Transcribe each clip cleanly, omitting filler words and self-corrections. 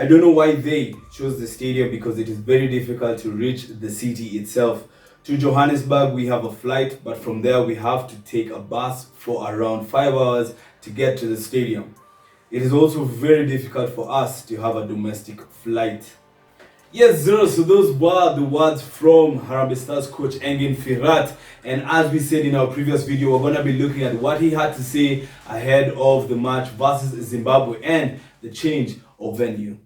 I don't know why they chose the stadium because it is very difficult to reach the city itself. To Johannesburg, we have a flight, but from there we have to take a bus for around 5 hours to get to the stadium. It is also very difficult for us to have a domestic flight. Yes, Zero, so those were the words from Harambee Stars coach Engin Firat. And as we said in our previous video, we're going to be looking at what he had to say ahead of the match versus Zimbabwe and the change of venue.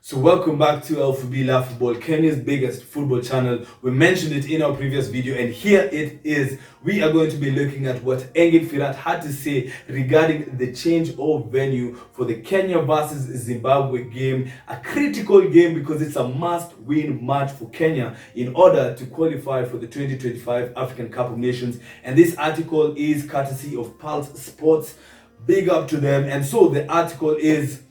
So welcome back to LFB Football, Kenya's biggest football channel. We mentioned it in our previous video and here it is. We are going to be looking at what Engin Firat had to say regarding the change of venue for the Kenya versus Zimbabwe game. A critical game because it's a must-win match for Kenya in order to qualify for the 2025 African Cup of Nations. And this article is courtesy of Pulse Sports. Big up to them. And so the article is,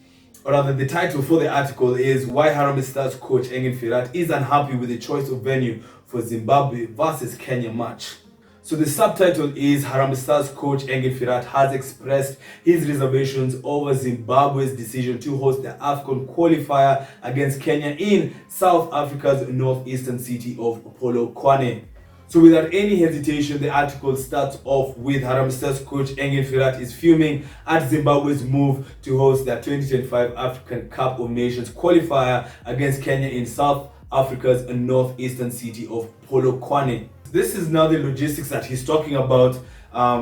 or rather the title for the article is Why Harambee Stars coach Engin Firat is unhappy with the choice of venue for Zimbabwe versus Kenya match. So the subtitle is Harambee Stars coach Engin Firat has expressed his reservations over Zimbabwe's decision to host the AFCON qualifier against Kenya in South Africa's northeastern city of Polokwane. So without any hesitation, the article starts off with Harambee Stars coach Engin Firat is fuming at Zimbabwe's move to host their 2025 African Cup of Nations qualifier against Kenya in South Africa's northeastern city of Polokwane. This is now the logistics that he's talking about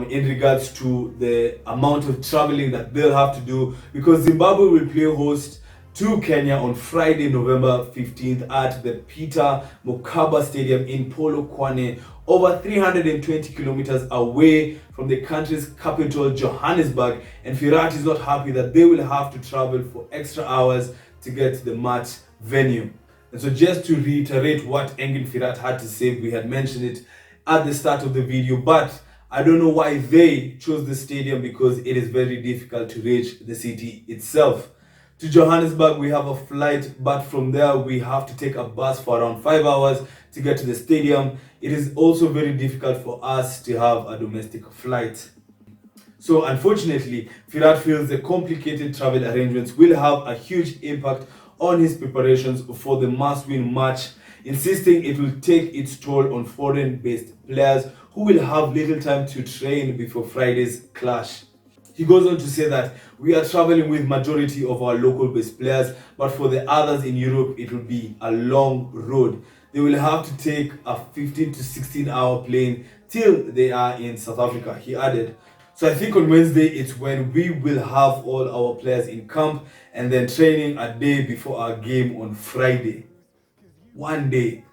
in regards to the amount of traveling that they'll have to do, because Zimbabwe will play host to Kenya on Friday, November 15th at the Peter Mokaba Stadium in Polokwane, over 320 kilometers away from the country's capital, Johannesburg. And Firat is not happy that they will have to travel for extra hours to get to the match venue. And so just to reiterate what Engin Firat had to say, we had mentioned it at the start of the video, but I don't know why they chose the stadium because it is very difficult to reach the city itself. To Johannesburg, we have a flight, but from there we have to take a bus for around 5 hours to get to the stadium. It is also very difficult for us to have a domestic flight. So unfortunately, Firat feels the complicated travel arrangements will have a huge impact on his preparations for the must-win match, insisting it will take its toll on foreign-based players who will have little time to train before Friday's clash. He goes on to say that we are traveling with majority of our local based players, but for the others in Europe, it will be a long road. They will have to take a 15 to 16 hour plane till they are in South Africa, he added. So I think on Wednesday, it's when we will have all our players in camp and then training a day before our game on Friday. One day.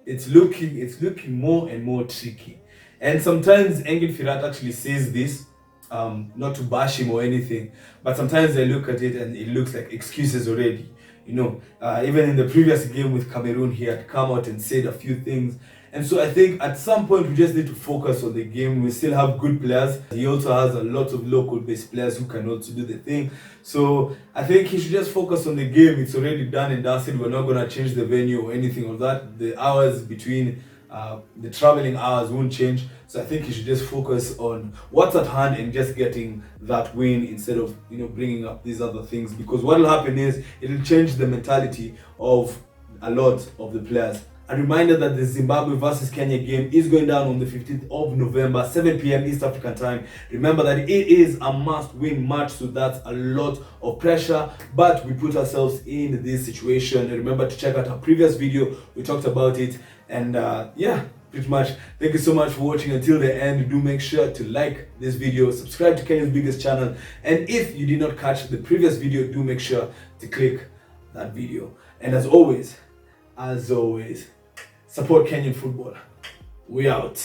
It's looking more and more tricky. And sometimes Engin Firat actually says this, not to bash him or anything, but sometimes I look at it and it looks like excuses already. Even in the previous game with Cameroon, he had come out and said a few things. And so I think at some point we just need to focus on the game. We still have good players. He also has a lot of local based players who can also do the thing. So I think he should just focus on the game. It's already done and dusted. We're not going to change the venue or anything of that. The hours between the traveling hours won't change. So I think you should just focus on what's at hand and just getting that win instead of bringing up these other things, because what will happen is it will change the mentality of a lot of the players. A reminder that the Zimbabwe versus Kenya game is going down on the 15th of November, 7 p.m. East African time. Remember that it is a must-win match, so that's a lot of pressure, but we put ourselves in this situation. Remember to check out our previous video, we talked about it, and yeah, pretty much. Thank you so much for watching until the end. Do make sure to like this video, subscribe to Kenya's biggest channel, and if you did not catch the previous video, do make sure to click that video. And as always, support Kenyan football. We out.